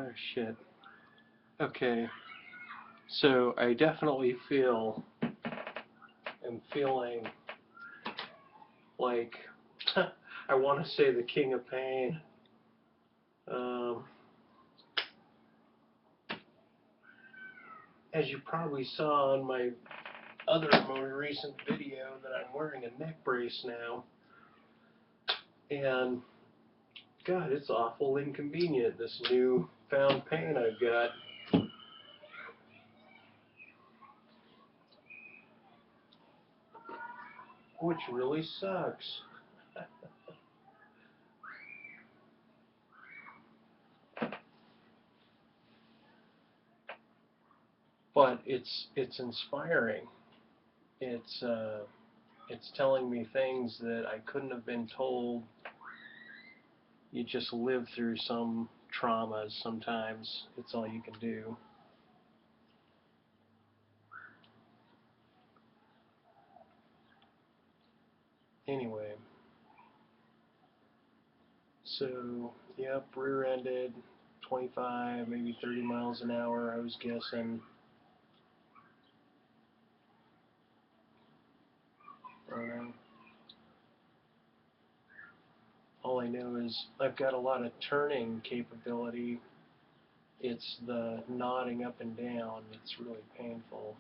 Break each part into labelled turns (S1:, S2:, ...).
S1: Oh shit. Okay. So I definitely am feeling like I want to say the king of pain. Um, as you probably saw in my other more recent video, that I'm wearing a neck brace now, and God, it's awful inconvenient, this new found pain I've got. Which really sucks. But it's inspiring. It's telling me things that I couldn't have been told. You just live through some traumas sometimes. It's all you can do. Anyway, so yep, rear-ended, 25, maybe 30 miles an hour, I was guessing. I don't know. All I know is I've got a lot of turning capability. It's the nodding up and down that's really painful.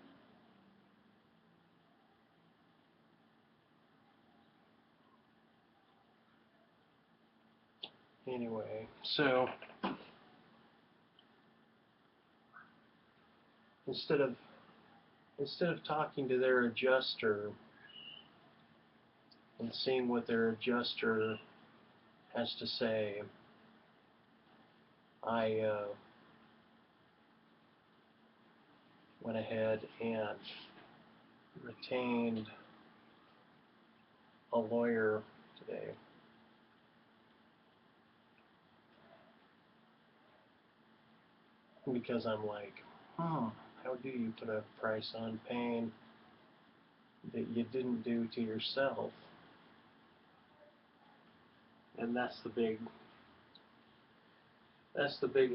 S1: Anyway, so instead of talking to their adjuster and seeing what their adjuster has to say, I went ahead and retained a lawyer today. Because I'm like, how do you put a price on pain that you didn't do to yourself? And that's the big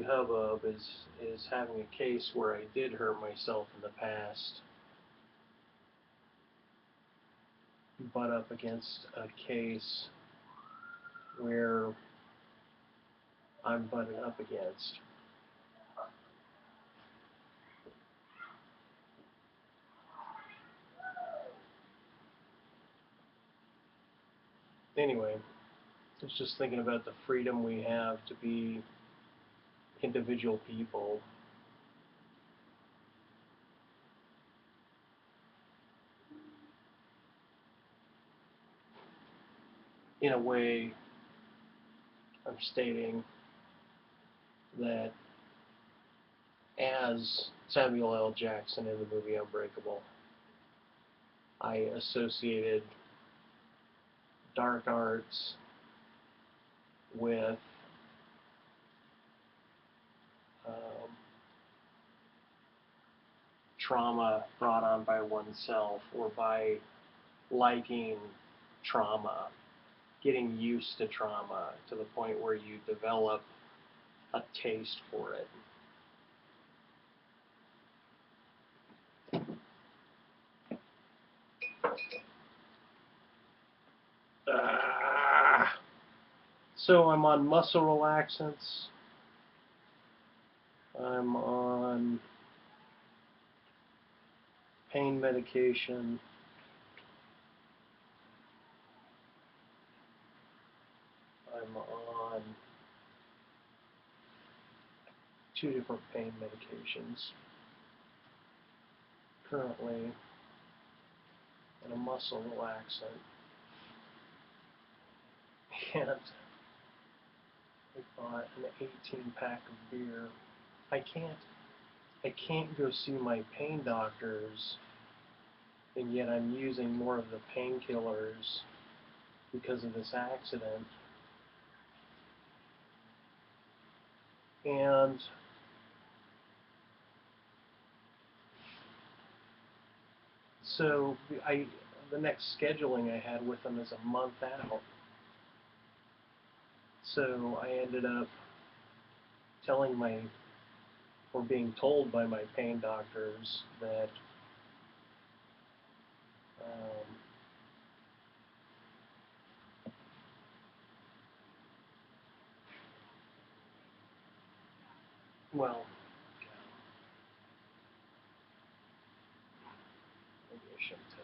S1: hubbub, is having a case where I did hurt myself in the past, butt up against a case where I'm butted up against. Anyway, I was just thinking about the freedom we have to be individual people. In a way, I'm stating that as Samuel L. Jackson in the movie Unbreakable, I associated dark arts with um, trauma brought on by oneself, or by liking trauma, getting used to trauma to the point where you develop a taste for it. So I'm on muscle relaxants. I'm on pain medication. I'm on 2 different pain medications currently, and a muscle relaxant. And I bought an 18-pack of beer. I can't go see my pain doctors, and yet I'm using more of the painkillers because of this accident. And so the next scheduling I had with them is a month out. So I ended up telling my or being told by my pain doctors that um, well, maybe I shouldn't tell.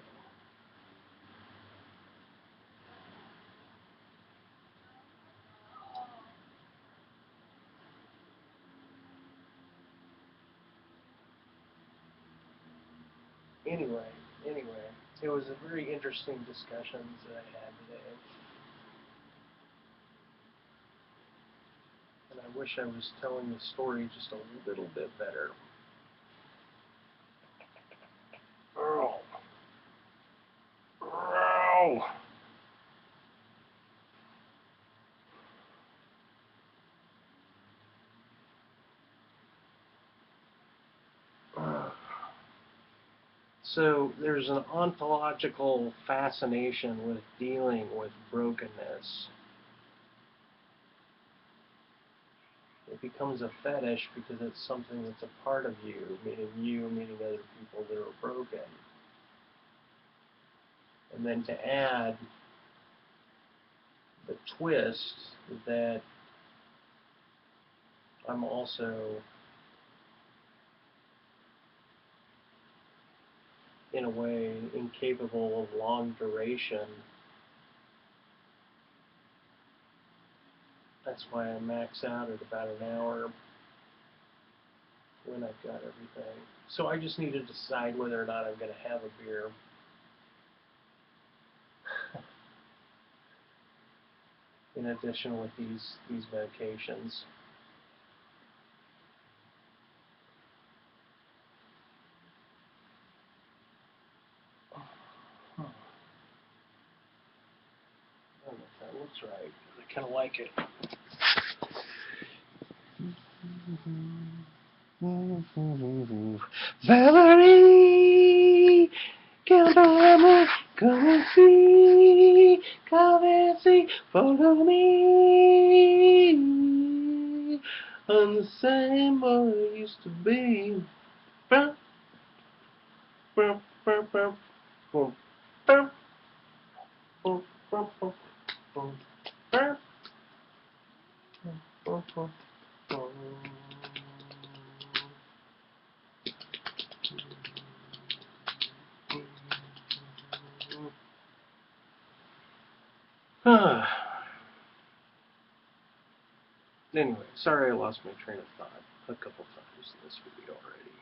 S1: Anyway, anyway, it was a very interesting discussions that I had today, and I wish I was telling the story just a little bit better. Oh, oh. So there's an ontological fascination with dealing with brokenness. It becomes a fetish because it's something that's a part of you, meaning other people that are broken. And then to add the twist that I'm also, in a way, incapable of long duration. That's why I max out at about an hour when I've got everything. So I just need to decide whether or not I'm going to have a beer. In addition with these medications. Huh. I don't know if that looks right. I kind of like it. Valerie, come and see, follow me. I'm the same boy I used to be. Anyway, sorry I lost my train of thought a couple times in this video already.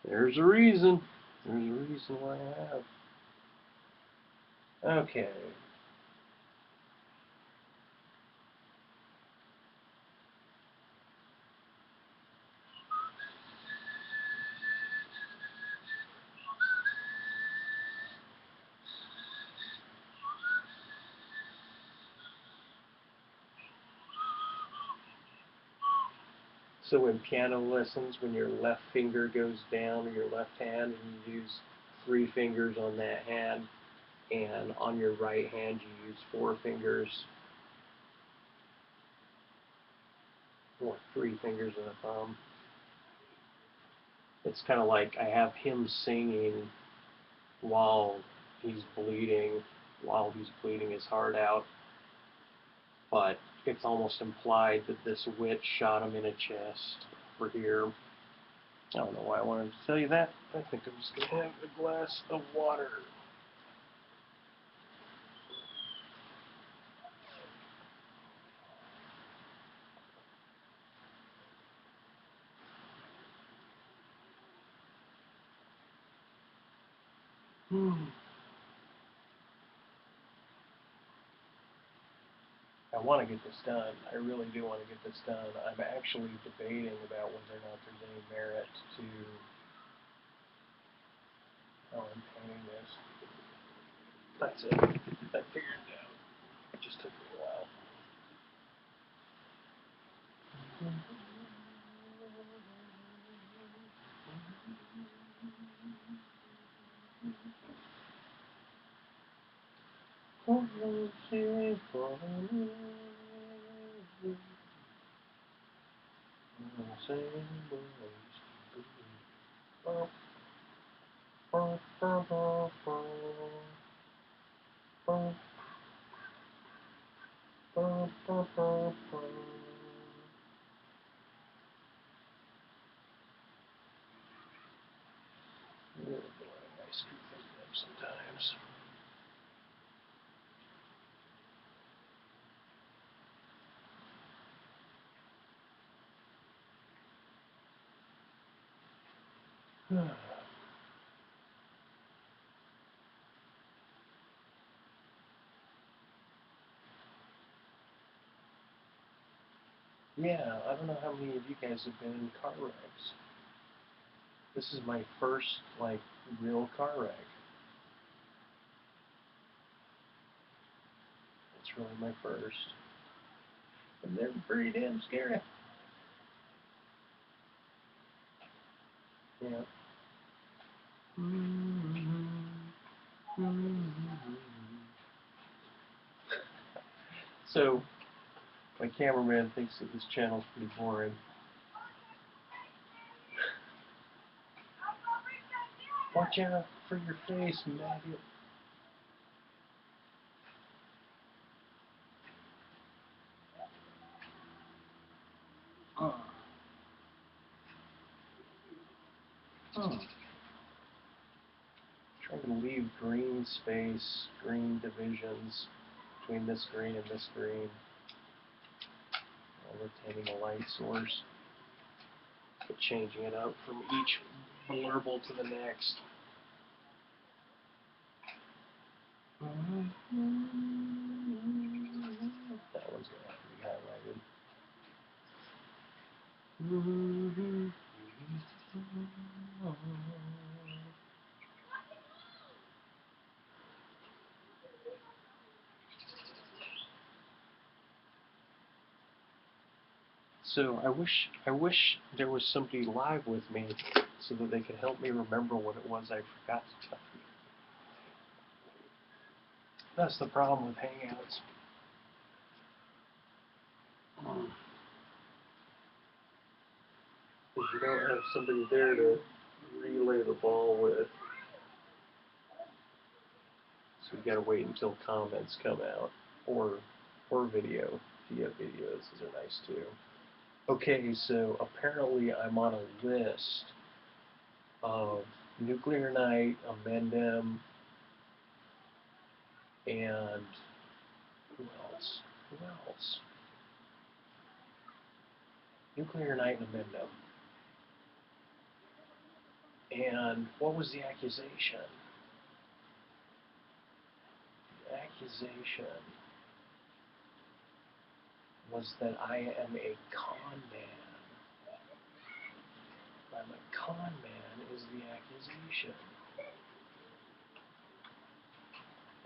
S1: There's a reason. There's a reason why I have. Okay. So in piano lessons, when your left finger goes down in your left hand, and you use 3 fingers on that hand, and on your right hand you use 4 fingers, or 3 fingers and a thumb. It's kind of like I have him singing while he's bleeding, his heart out, but it's almost implied that this witch shot him in a chest for here. I don't know why I wanted to tell you that. I think I'm just going to have a glass of water. I want to get this done. I really do want to get this done. I'm actually debating about whether or not there's any merit to how I'm painting this. That's it. I figured it out. It just took me a while. I screw things up sometimes. Yeah, I don't know how many of you guys have been in car wrecks. This is my first, like, real car wreck. It's really my first. And they're pretty damn scary. Yeah. So, my cameraman thinks that this channel's pretty boring. Watch out for your face, maggot. Trying to leave green space, green divisions between this green and this green, while retaining a light source, but changing it up from each blurble to the next. That one's going to have to be highlighted. So I wish there was somebody live with me so that they could help me remember what it was I forgot to tell you. That's the problem with Hangouts. If you don't have somebody there to relay the ball with, so you gotta wait until comments come out, or video. If you have videos, those are nice too. Okay, so apparently I'm on a list of Nuclear Night, Amendem, and who else? Who else? Nuclear Night and Amendem. And what was the accusation? The accusation was that I am a con man. I'm a con man is the accusation.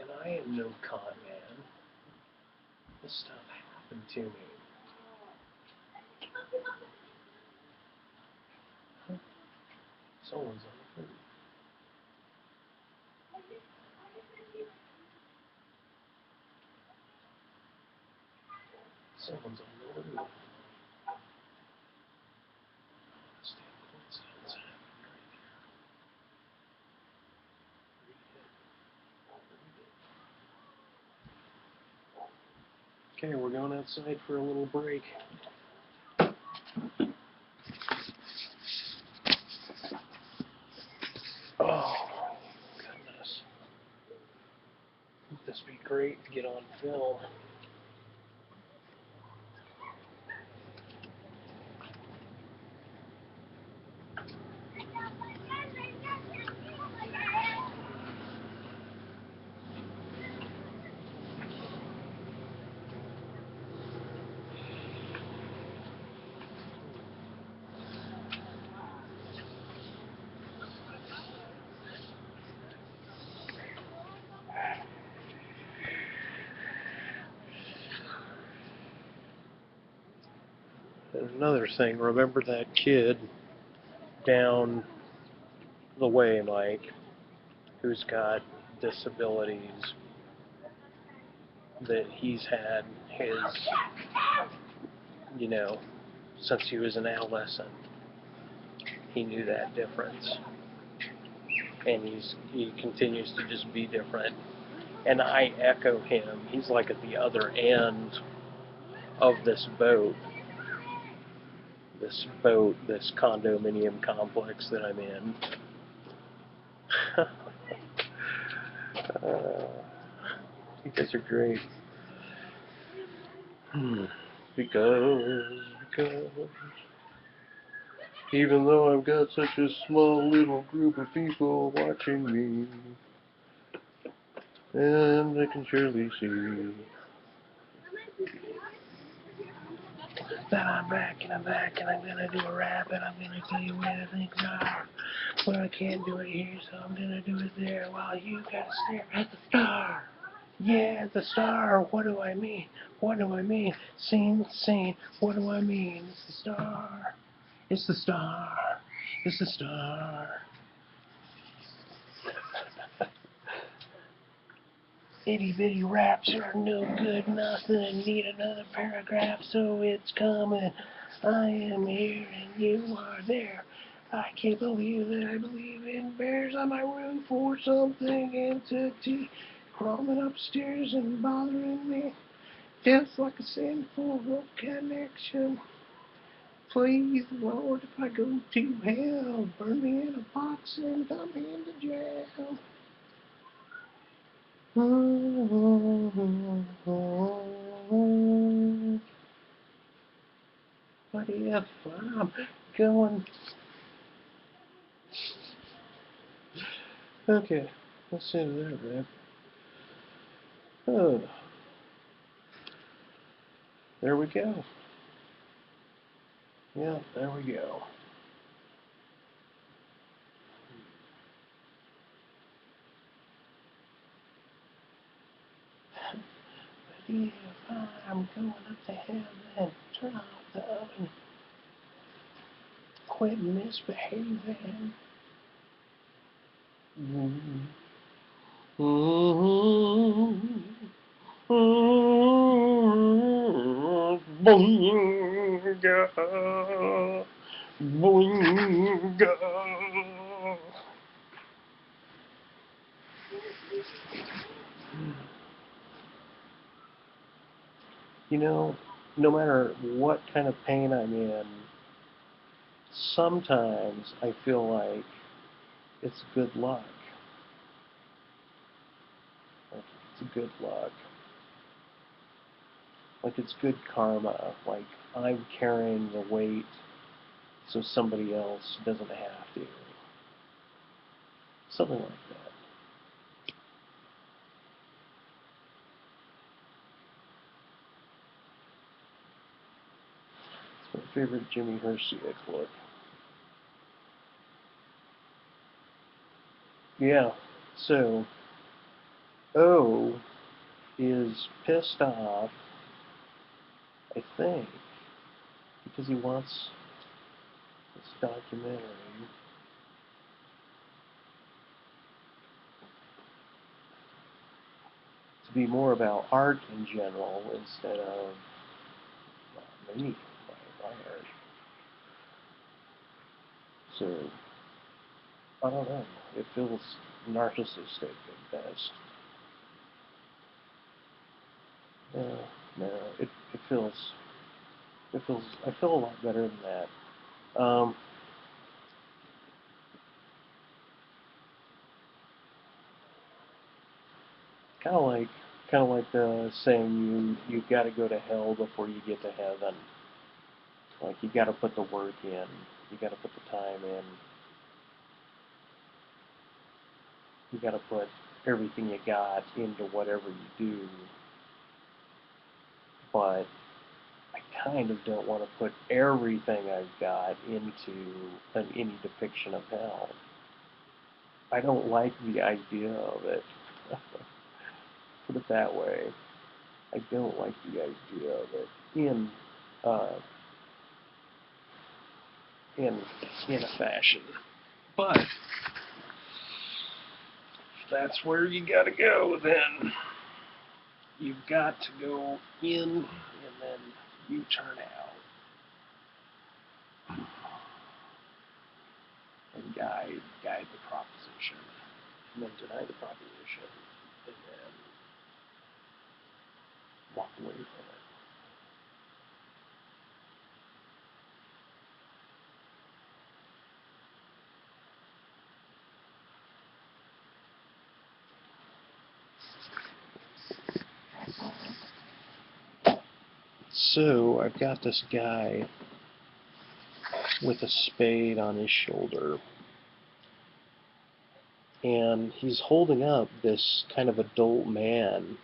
S1: And I am no con man. This stuff happened to me. Someone's on the food. Someone's on the food. Okay, we're going outside for a little break. Oh, goodness. This would be great to get on film. And another thing, remember that kid down the way, Mike, who's got disabilities, that he's had his, you know, since he was an adolescent. He knew that difference, and he continues to just be different. And I echo him. He's like at the other end of this this condominium complex that I'm in. You guys are great. Because even though I've got such a small little group of people watching me, and I can surely see that I'm back, and I'm gonna do a rap, and I'm gonna tell you where the things are. But I can't do it here, so I'm gonna do it there while you gotta stare at the star. Yeah, the star. What do I mean? What do I mean? Scene. What do I mean? It's the star. It's the star. It's the star. Itty bitty raps are no good, nothing. I need another paragraph, so it's coming. I am here and you are there. I can't believe that I believe in bears on my room for something entity crawling upstairs and bothering me. Just like a sinful connection. Please, Lord, if I go to hell, burn me in a box and dump me into jail. What if I'm going? Okay, let's see that, man. Oh, there we go. Yeah, there we go. But if I'm going up to heaven, turn off the oven, quit misbehaving. Boinga, boinga. You know, no matter what kind of pain I'm in, sometimes I feel like it's good luck. Like it's good luck. Like it's good karma. Like I'm carrying the weight so somebody else doesn't have to. Something like that. It's my favorite Jimmy Hersiek look. Yeah, so O is pissed off, I think, because he wants this documentary to be more about art in general instead of me, my art. So, I don't know. It feels narcissistic at best. No, it feels, I feel a lot better than that. Kind of like, the saying you got to go to hell before you get to heaven. Like you got to put the work in, you got to put the time in, you got to put everything you got into whatever you do. But I kind of don't want to put everything I've got into any depiction of hell. I don't like the idea of it. Put it that way. I don't like the idea of it uh, in in a fashion. But that's where you got to go. Then you've got to go in, and then you turn out. and guide the proposition, and then deny the proposition, and then walk away from it. So I've got this guy with a spade on his shoulder, and he's holding up this kind of adult man,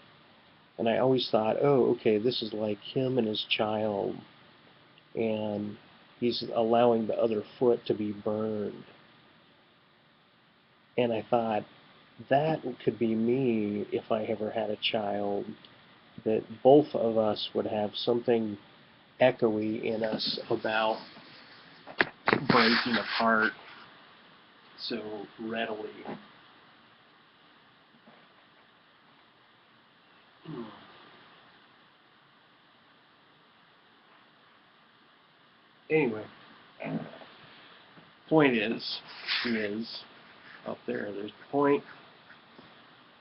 S1: and I always thought, oh, okay, this is like him and his child, and he's allowing the other foot to be burned. And I thought, that could be me if I ever had a child, that both of us would have something echoey in us about breaking apart so readily. Anyway, point is up there. There's the point.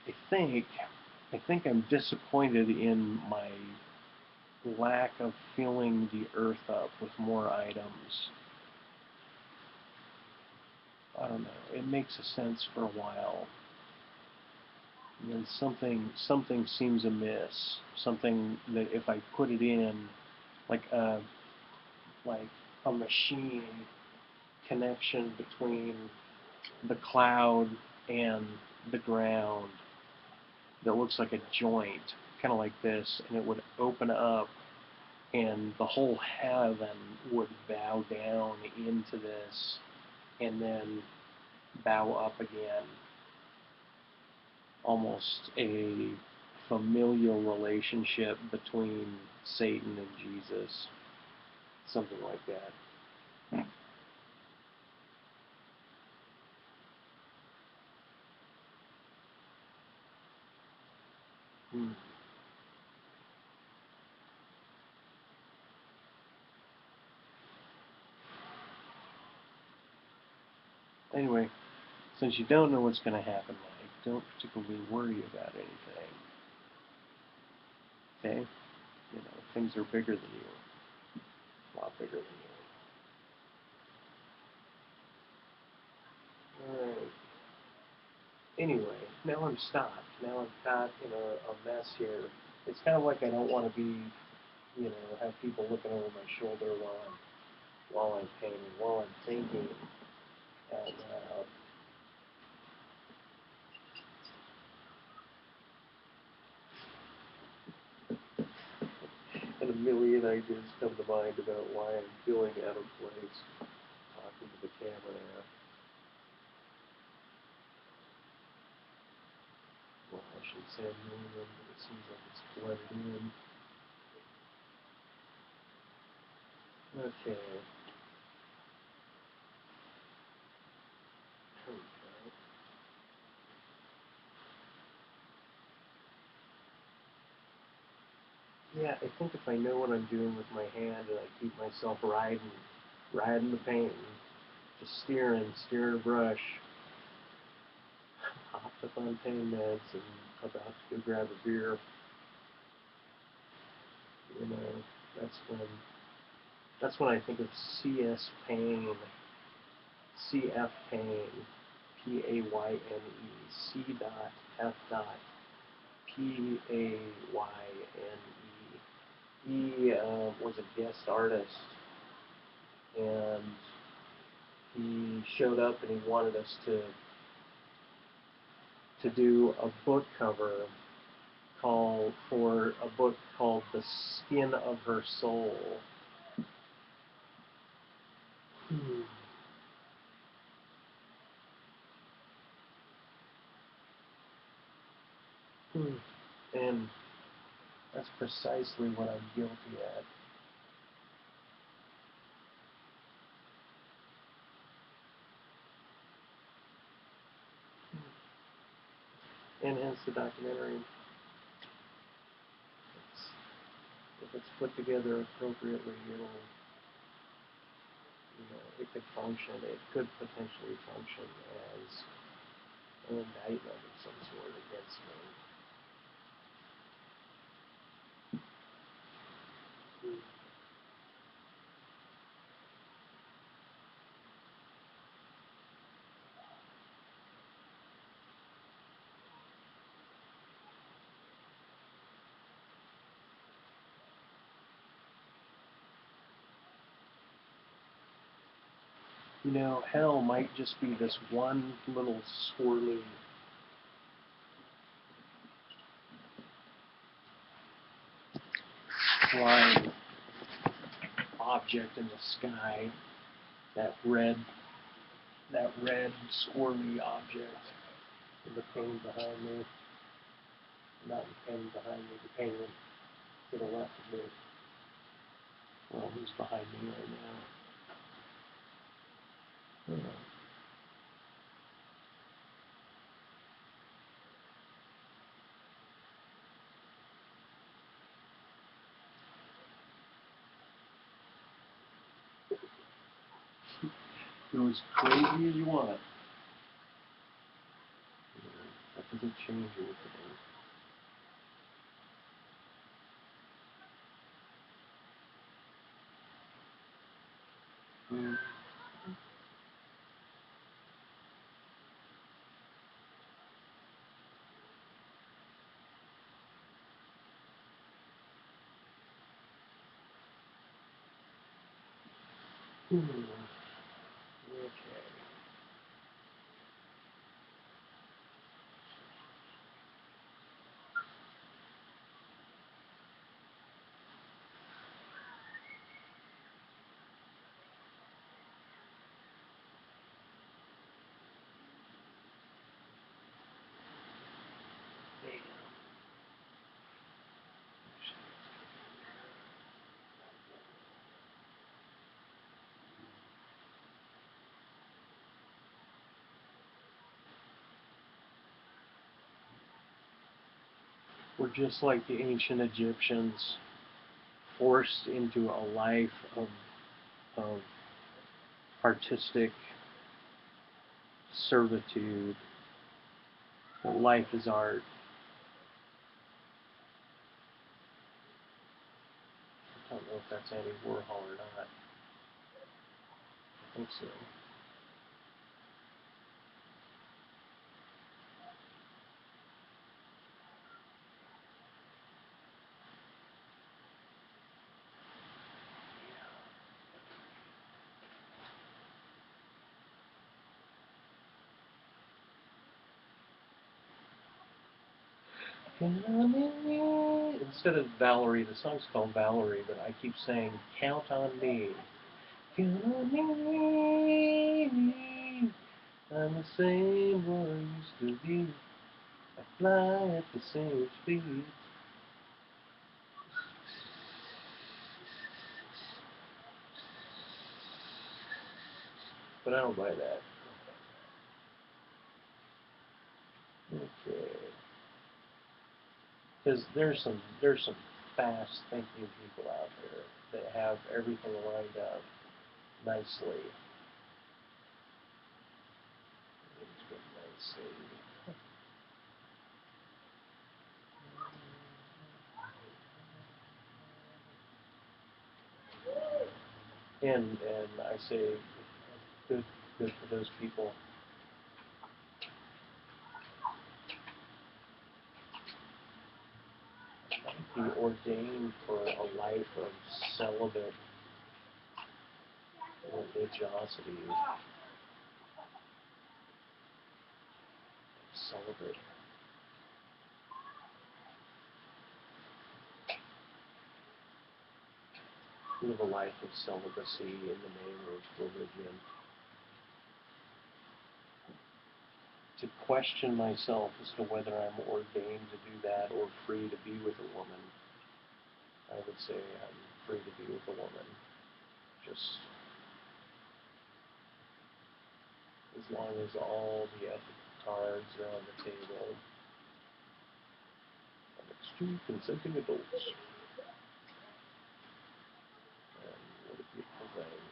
S1: I think I'm disappointed in my lack of filling the earth up with more items. I don't know. It makes a sense for a while, and then something seems amiss. Something that if I put it in, like a machine connection between the cloud and the ground that looks like a joint, kind of like this, and it would open up, and the whole heaven would bow down into this, and then bow up again. Almost a familial relationship between Satan and Jesus. Something like that. Hmm. Anyway, since you don't know what's going to happen, Mike, don't particularly worry about anything. Okay? You know, things are bigger than you. A lot bigger than you. Alright. Anyway, now I'm stopped. Now I'm caught in a mess here. It's kind of like I don't want to be, have people looking over my shoulder while I'm painting, while I'm thinking out loud. And a million ideas come to mind about why I'm feeling out of place talking to the camera now. Well, I should say a million, but it seems like it's blended in. Okay. Here we go. Yeah, I think if I know what I'm doing with my hand and I keep myself riding the paint, just steering a brush, hopped up on pain meds and about to go grab a beer, you know, that's when I think of CS pain, CF pain, PAYNE, C dot F dot PAYNE. He was a guest artist, and he showed up and he wanted us to do a book cover for a book called The Skin of Her Soul. Hmm. Hmm. And that's precisely what I'm guilty at. And hence the documentary. If it's put together appropriately, You know, it could function, it could potentially function as an indictment of some sort against me. You know, hell might just be this one little swirly flying object in the sky, that red squirmy object in the pane behind me. Not the pane behind me, the pane to the left of me. Well, who's behind me right now? Go as crazy as you want. That doesn't change anything. Mm. Okay. We're just like the ancient Egyptians, forced into a life of artistic servitude. That life is art. I don't know if that's Andy Warhol or not. I think so. Instead of Valerie, the song's called Valerie, but I keep saying, count on me. Count on me. I'm the same boy I used to be. I fly at the same speed. But I don't buy that. Okay. Because there's some fast thinking people out there that have everything lined up nicely. And I say good for those people. Be ordained for a life of celibate religiosity. Celibate. Live a life of celibacy in the name of religion. To question myself as to whether I'm ordained to do that or free to be with a woman, I would say I'm free to be with a woman. Just as long as all the ethical cards are on the table and it's two consenting adults. And what a beautiful thing.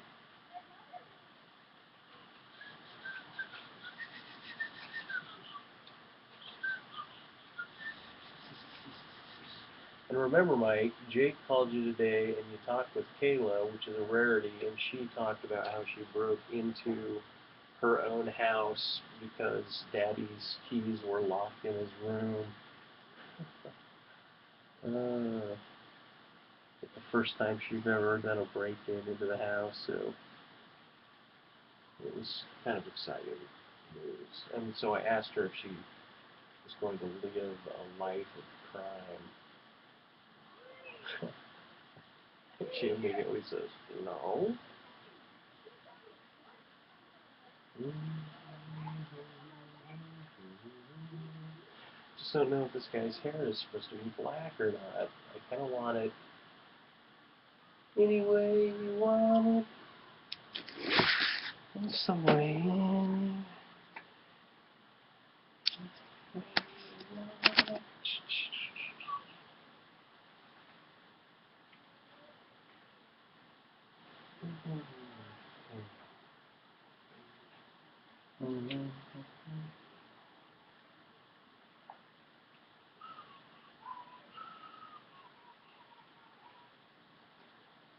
S1: And remember, Mike, Jake called you today, and you talked with Kayla, which is a rarity, and she talked about how she broke into her own house because Daddy's keys were locked in his room. It's the first time she's ever done a break-in into the house, so it was kind of exciting news. And so I asked her if she was going to live a life of crime. She immediately says, no. Just don't know if this guy's hair is supposed to be black or not. I kind of want it any way you want it. In some way.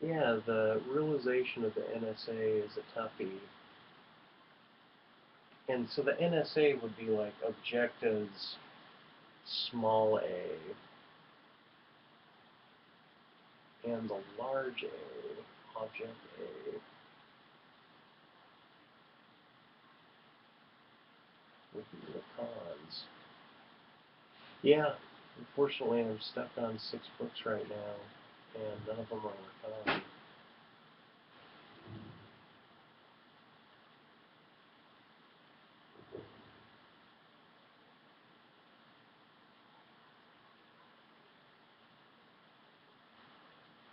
S1: Yeah, the realization of the NSA is a toughie. And so the NSA would be like objectives small a, and the large A, object A, would be the cons. Yeah, unfortunately I'm stuck on 6 books right now, and none of them are recon.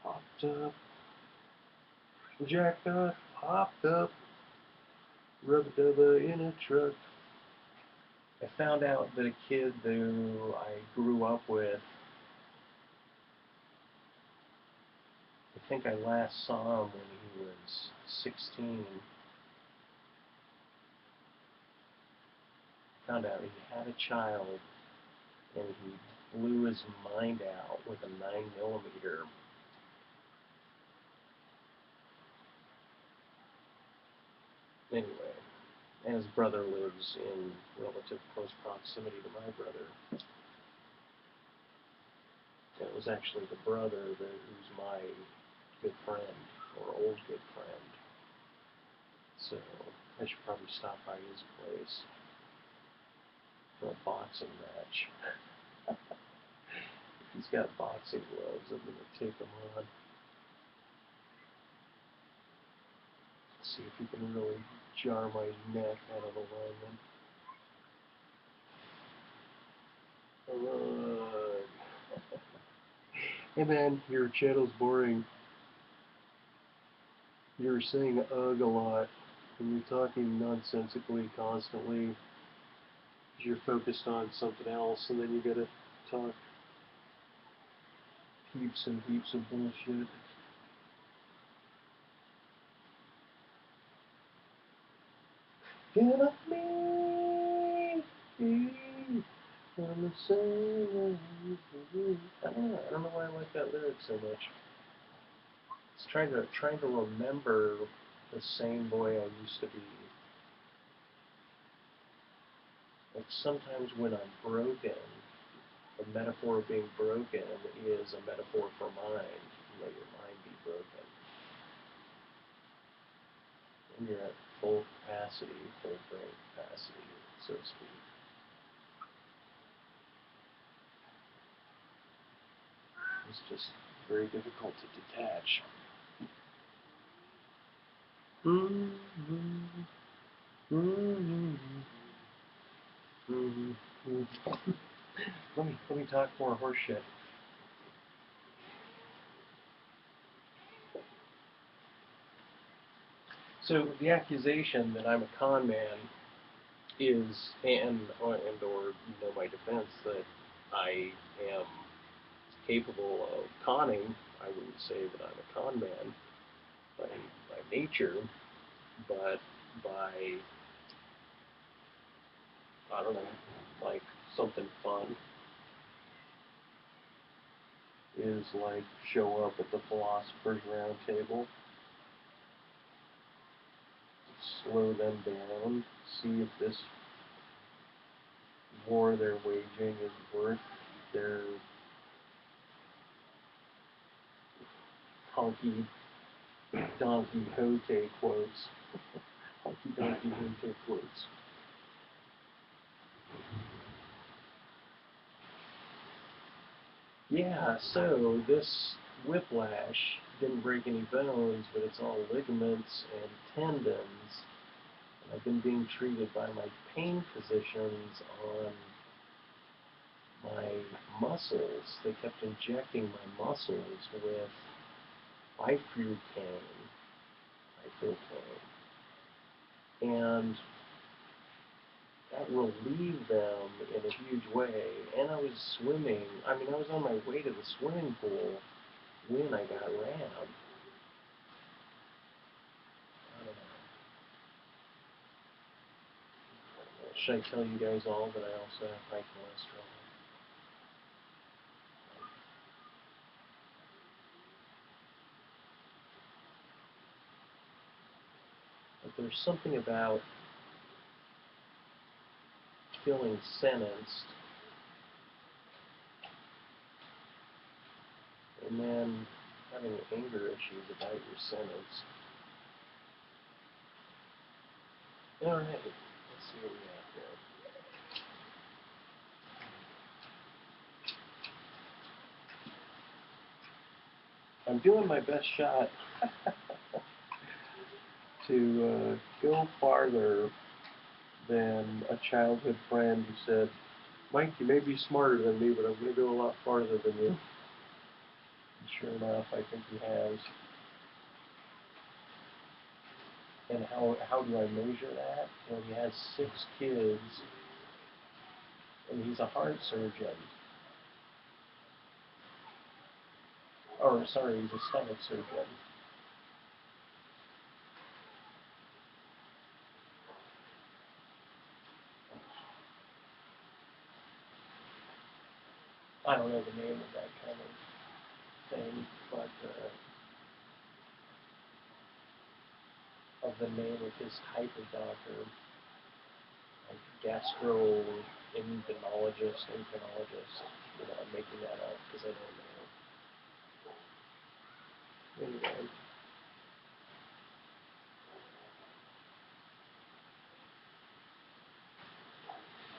S1: Hopped up, jacked up, hopped up, rubba-dubba in a truck. I found out that a kid who I grew up with, I think I last saw him when he was 16. Found out he had a child, and he blew his mind out with a 9mm. Anyway, and his brother lives in relative close proximity to my brother. And it was actually the brother who's my good friend, or old good friend. So I should probably stop by his place for a boxing match. If he's got boxing gloves, I'm going to take them on. See if he can really jar my neck out of alignment. Hey man, your channel's boring. You're saying ugh a lot, and you're talking nonsensically constantly. You're focused on something else, and then you gotta talk heaps and heaps of bullshit. Get up me on the same. I don't know why I like that lyric so much. It's trying to remember the same boy I used to be. Like sometimes when I'm broken, the metaphor of being broken is a metaphor for mind. Let your mind be broken. And you're at full capacity, full brain capacity, so to speak. It's just very difficult to detach. Let me talk more horse shit. So the accusation that I'm a con man is, or you know my defense, that I am capable of conning. I wouldn't say that I'm a con man by nature, but by, I don't know, like something fun. is like show up at the Philosopher's Round Table, slow them down, see if this war they're waging is worth their honky donkey hote quotes. Honky donkey hote quotes. Yeah, so this whiplash didn't break any bones, but it's all ligaments and tendons. And I've been being treated by my pain physicians on my muscles. They kept injecting my muscles with ibuprofen, and that relieved them in a huge way. And I was swimming. I mean, I was on my way to the swimming pool when I got rammed. I don't know. Should I tell you guys all that I also have high cholesterol? But there's something about feeling sentenced and then having anger issues about your sentence. Alright, let's see what we have here. I'm doing my best shot to go farther than a childhood friend who said, Mike, you may be smarter than me, but I'm going to go a lot farther than you. And sure enough, I think he has. And how do I measure that? Well, he has 6 kids, and he's a heart surgeon. Or, sorry, he's a stomach surgeon. I don't know the name of that kind of thing, but of the name of his type of doctor, like gastroenterologist, endocrinologist. You know, I'm making that up because I don't know. Anyway.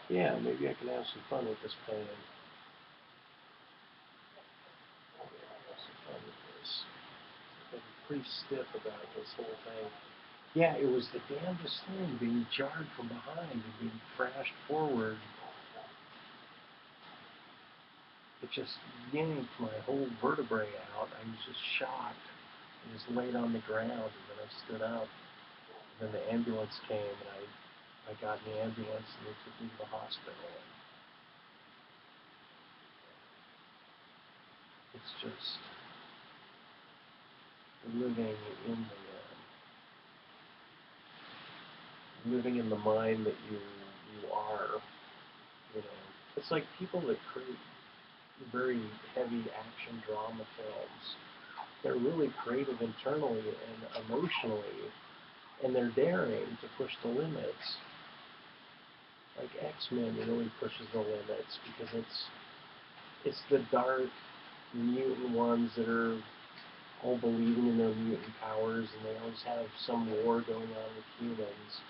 S1: Yeah, maybe I can have some fun with this painting. Have some fun with this. I'm pretty stiff about this whole thing. Yeah, it was the damnedest thing, being jarred from behind and being thrashed forward. It just yanked my whole vertebrae out. I was just shocked. I just laid on the ground, and then I stood up. And then the ambulance came, and I got in the ambulance, and they took me to the hospital. It's just living in the mind that you are. You know, it's like people that create very heavy action drama films. They're really creative internally and emotionally, and they're daring to push the limits. Like X-Men really pushes the limits because it's the dark mutant ones that are all believing in their mutant powers, and they always have some war going on with humans.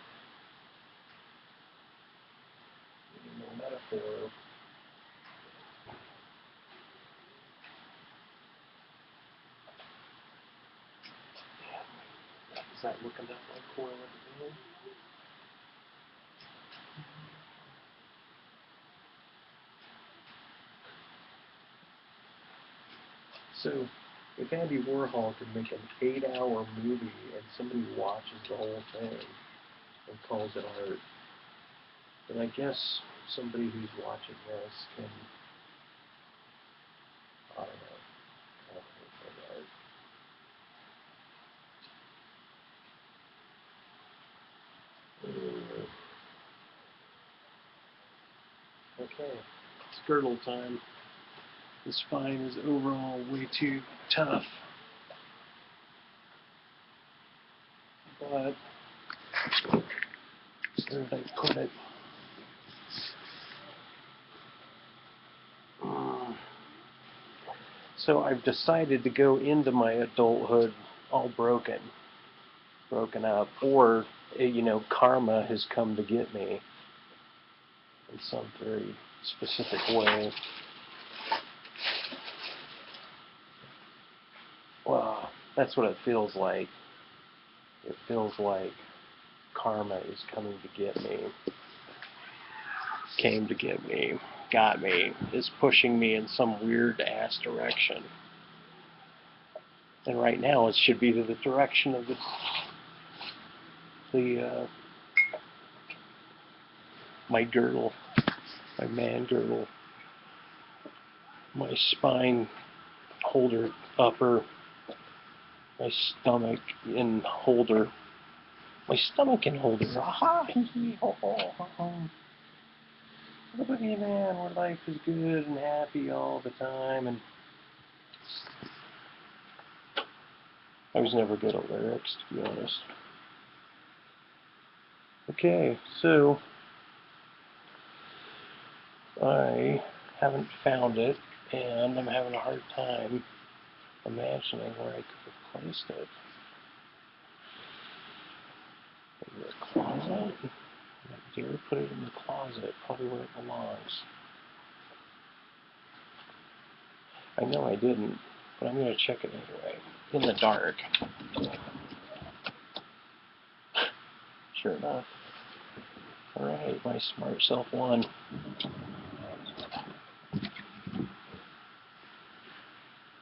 S1: You know, metaphor. Is that looking up like coil of the wind? So, if Andy Warhol could make an 8-hour movie and somebody watches the whole thing and calls it art, then I guess somebody who's watching this can, I don't know, call it art. Okay, it's girdle time. The spine is overall way too tough. But where did I put it? So I've decided to go into my adulthood all broken up, or karma has come to get me in some very specific way. Well, that's what it feels like. It feels like karma is coming to get me. Came to get me. Got me. Is pushing me in some weird ass direction. And right now it should be to the direction of my girdle, my man girdle, my spine holder upper, my stomach in holder, my stomach in holder. Aha! Hee hee ho ho ho ho. Look at me, man, where life is good and happy all the time, and I was never good at lyrics, to be honest. Okay, so I haven't found it, and I'm having a hard time imagining where I could have placed it. Maybe the closet? I dare put it in the closet, probably where it belongs. I know I didn't, but I'm going to check it anyway. In the dark. Sure enough. Alright, my smart self won.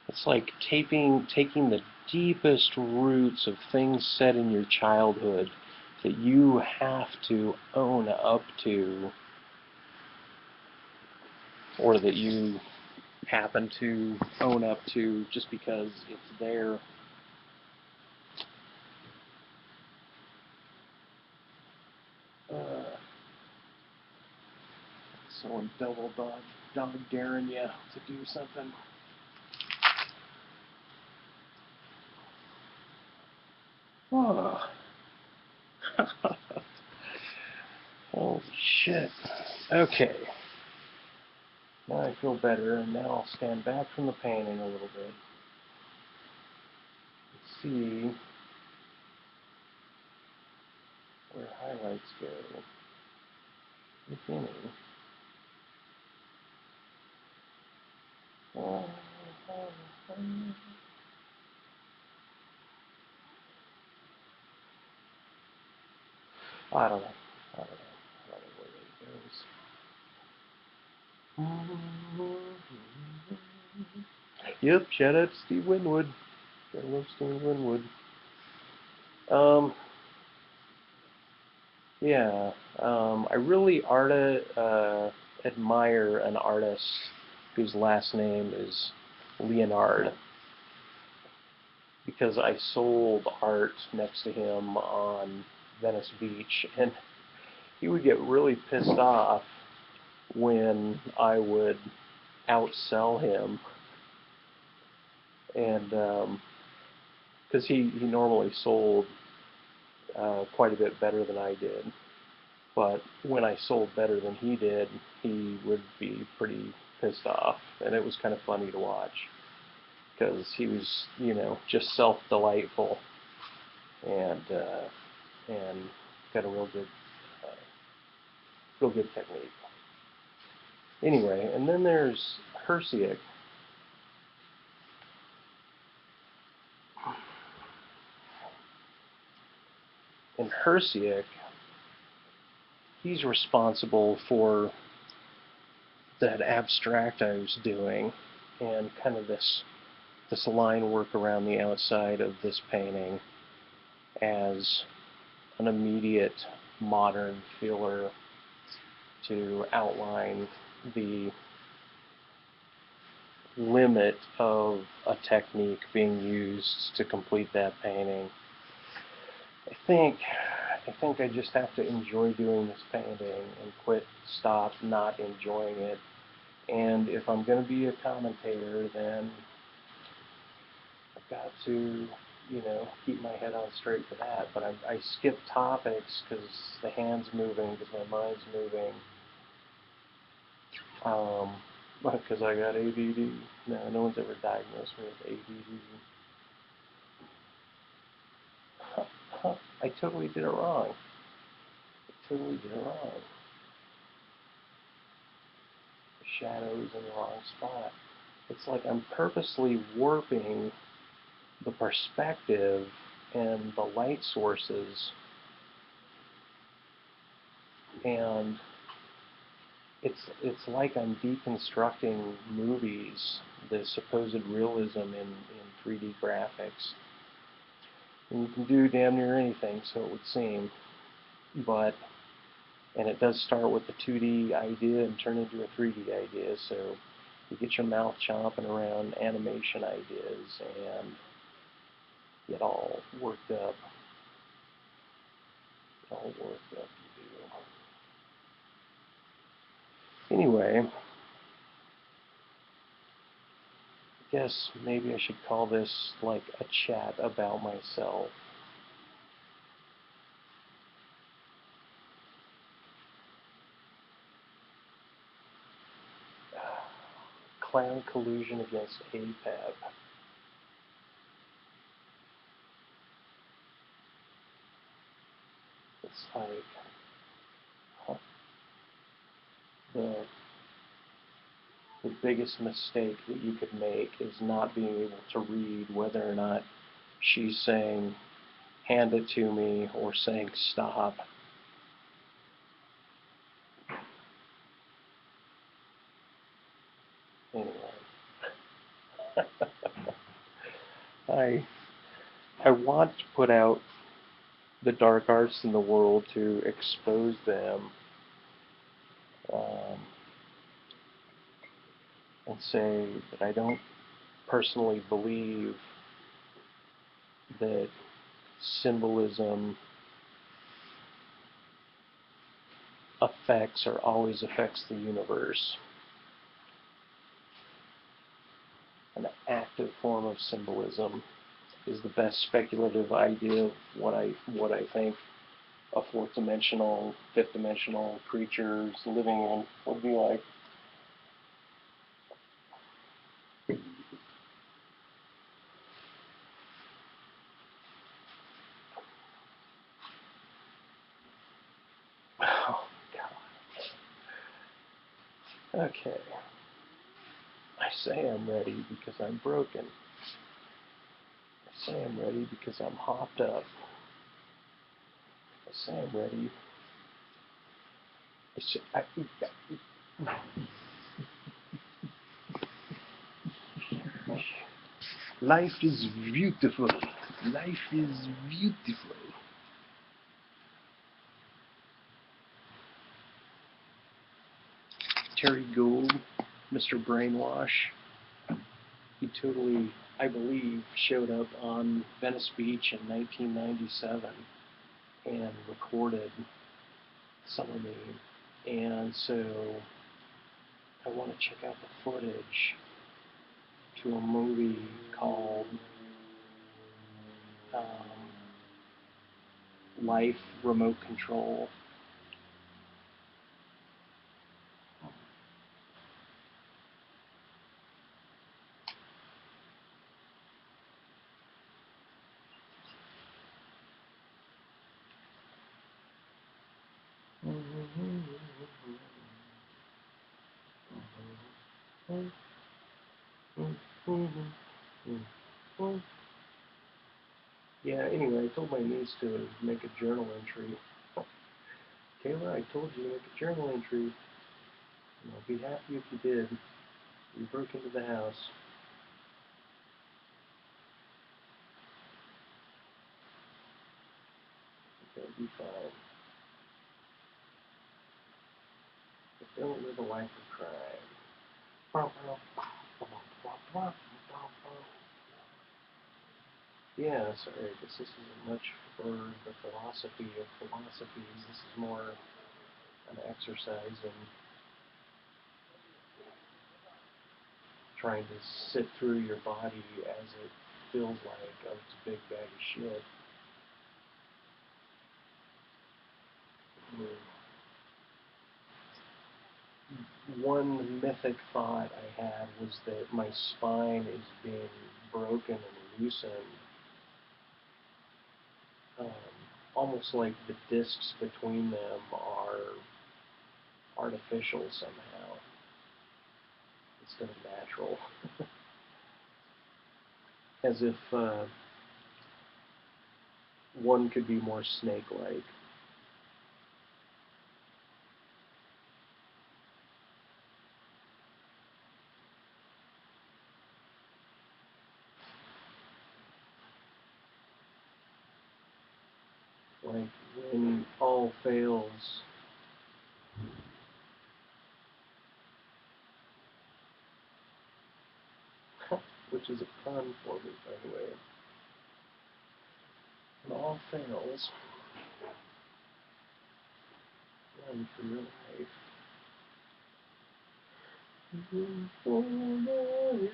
S1: It's like taking the deepest roots of things said in your childhood that you have to own up to, or that you happen to own up to just because it's there. Someone double dog daring you to do something. Oh. Holy shit. Okay. Now I feel better, and now I'll stand back from the painting a little bit. Let's see where highlights go, if any. I don't know. I don't know where it goes. Yep, shout out to Steve Winwood. I love Steve Winwood. Yeah, I really admire an artist whose last name is Leonard, because I sold art next to him on Venice Beach, and he would get really pissed off when I would outsell him, and because he normally sold quite a bit better than I did, but when I sold better than he did, he would be pretty pissed off, and it was kind of funny to watch, because he was, just self-delightful, and got a real good technique. Anyway, and then there's Hersiek. And Hersiek, he's responsible for that abstract I was doing, and kind of this line work around the outside of this painting as an immediate modern filler to outline the limit of a technique being used to complete that painting. I think I just have to enjoy doing this painting and stop not enjoying it. And if I'm going to be a commentator, then I've got to, keep my head on straight for that. But I skip topics because the hand's moving, because my mind's moving. Because I got ADD. No one's ever diagnosed me with ADD. I totally did it wrong. The shadow's in the wrong spot. It's like I'm purposely warping the perspective and the light sources, and it's like I'm deconstructing movies, the supposed realism in 3D graphics. And you can do damn near anything, so it would seem, and it does start with the 2D idea and turn into a 3D idea, so you get your mouth chomping around animation ideas and get all worked up. You do. Anyway, I guess maybe I should call this like a chat about myself. Clown collusion against APAP. It's like the biggest mistake that you could make is not being able to read whether or not she's saying hand it to me or saying stop. Anyway, I want to put out the dark arts in the world to expose them, and say that I don't personally believe that symbolism affects or always affects the universe. An active form of symbolism is the best speculative idea of what I think a fourth dimensional, fifth dimensional creatures living in would be like. Oh God. Okay. I say I'm ready because I'm broken. I say I'm ready because I'm hopped up. I say I'm ready. Life is beautiful. Life is beautiful. Terry Gould, Mr. Brainwash, he totally, I believe, showed up on Venice Beach in 1997 and recorded some of me. And so I want to check out the footage to a movie called Life Remote Control. Yeah, anyway, I told my niece to make a journal entry. Kayla, I told you to make a journal entry. And I'll be happy if you did. You broke into the house. That'll be fine. But don't live a life of crime. Yeah, sorry, I guess this isn't much for the philosophy of philosophies. This is more an exercise in trying to sit through your body as it feels like it's a big bag of shit. One mythic thought I had was that my spine is being broken and loosened, um, almost like the discs between them are artificial somehow instead of natural. As if one could be more snake-like. Like when all fails, which is a pun for me, by the way. When all fails, run for your life. Run for your life.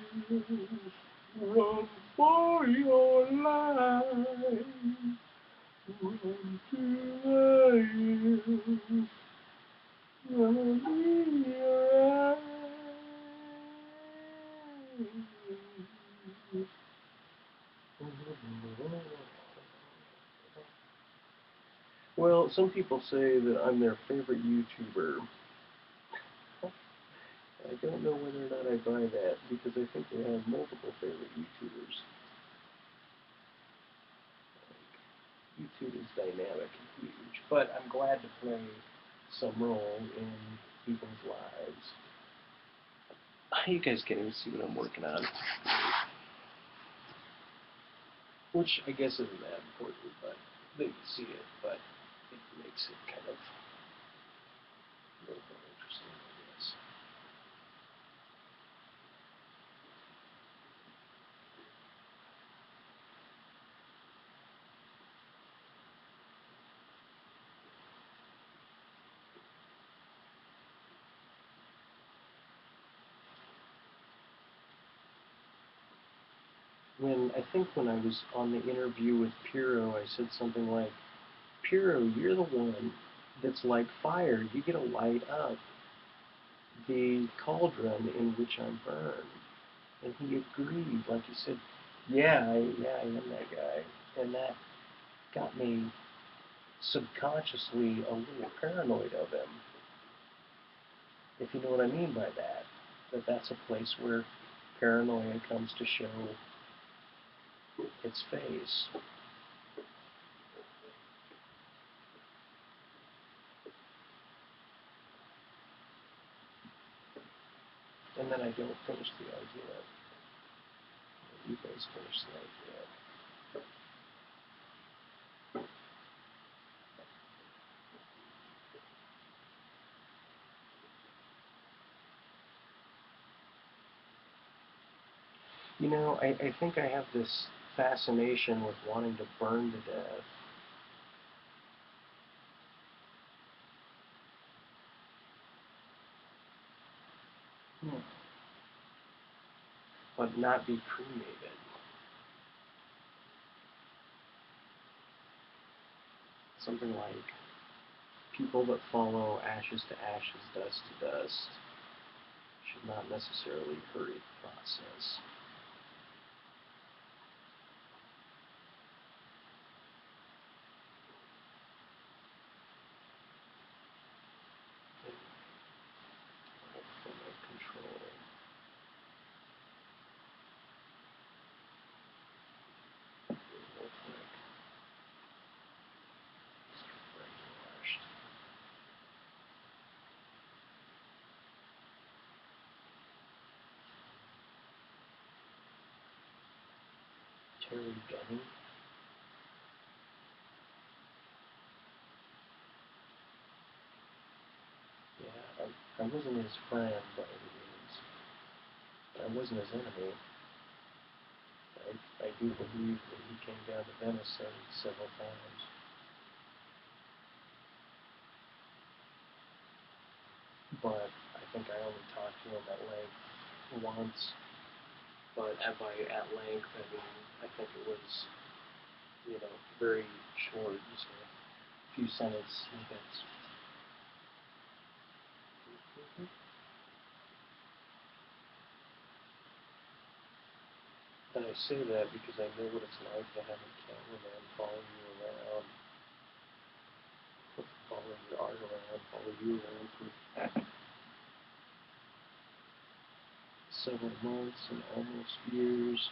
S1: Run for your life. Run to the hills. Run in your eyes. Well, some people say that I'm their favorite YouTuber. I don't know whether or not I buy that, because I think they have multiple favorite YouTubers. YouTube is dynamic and huge, but I'm glad to play some role in people's lives. You guys can't even see what I'm working on. Which I guess isn't that important, but they can see it, but it makes it kind of a little more interesting, I guess. I think when I was on the interview with Piro, I said something like, Piro, you're the one that's like fire. You get to light up the cauldron in which I'm burned. And he agreed. Like he said, yeah, I am that guy. And that got me subconsciously a little paranoid of him, if you know what I mean by that. That's a place where paranoia comes to show its face. And then I don't finish the idea. You guys finish the idea. You know, I think I have this fascination with wanting to burn to death. Hmm. But not be cremated. Something like people that follow ashes to ashes, dust to dust, should not necessarily hurry the process. From control. Real quick. Brainwashed. Terry Gunning. Yeah, I wasn't his friend by any means. I wasn't his enemy. I do believe that he came down to Venice several times. But I think I only talked to him at length once. but at length, I mean, I think it was, very short, just a few sentence snippets. And I say that because I know what it's like to have a cameraman follow you around, follow your art around, follow you around for several months and almost years.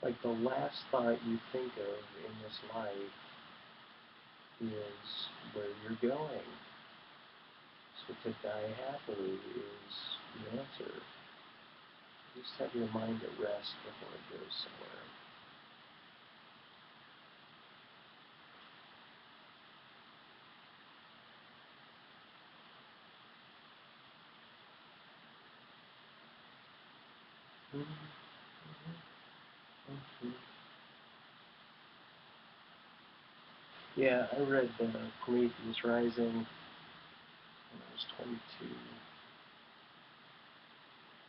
S1: Like the last thought you think of in this life is where you're going. So to die happily is the answer. Just have your mind at rest before it goes somewhere. Yeah, I read Prometheus Rising when I was 22.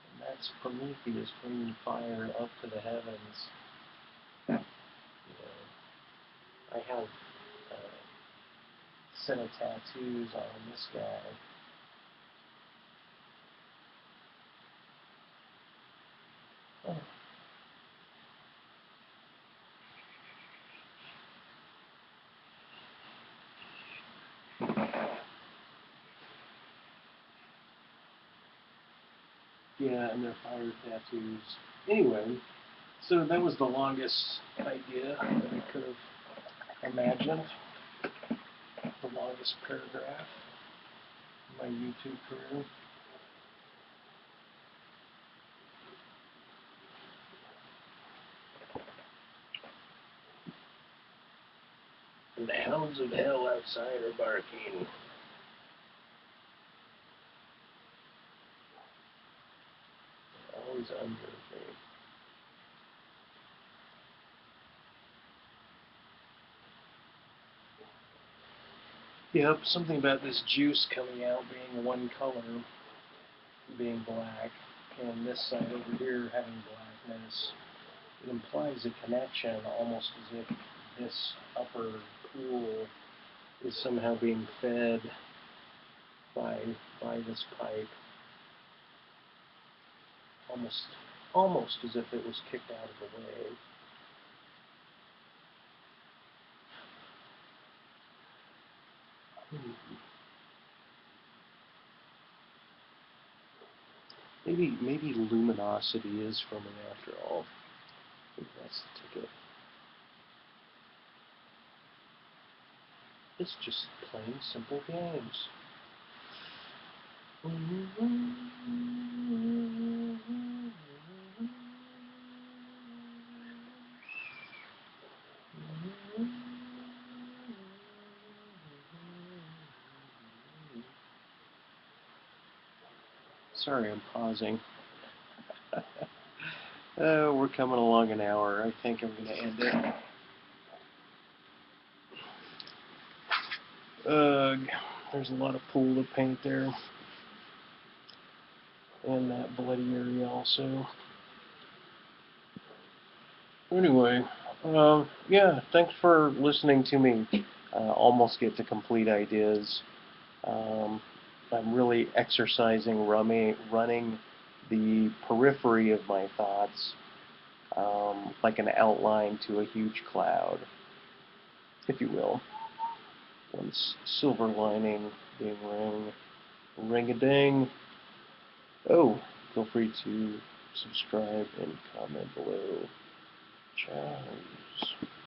S1: And that's Prometheus bringing fire up to the heavens. You know, I have a set of tattoos on this guy. Oh. Yeah, and they're fire tattoos. Anyway, so that was the longest idea that I could have imagined. The longest paragraph in my YouTube career. And the hounds of hell outside are barking. Always under me. Yep, something about this juice coming out being one color, being black, and this side over here having blackness. It implies a connection, almost as if this upper pool is somehow being fed by this pipe. Almost as if it was kicked out of the way. Maybe luminosity is for me after all. I think that's the ticket. It's just plain simple games. Sorry, I'm pausing. We're coming along an hour. I think I'm going to end it. There's a lot of pool to paint there. And that bloody area also. Anyway, yeah, thanks for listening to me almost get to complete ideas. Um, I'm really exercising running the periphery of my thoughts like an outline to a huge cloud, if you will. One silver lining being ring-a-ding. Oh, feel free to subscribe and comment below.
S2: Charles.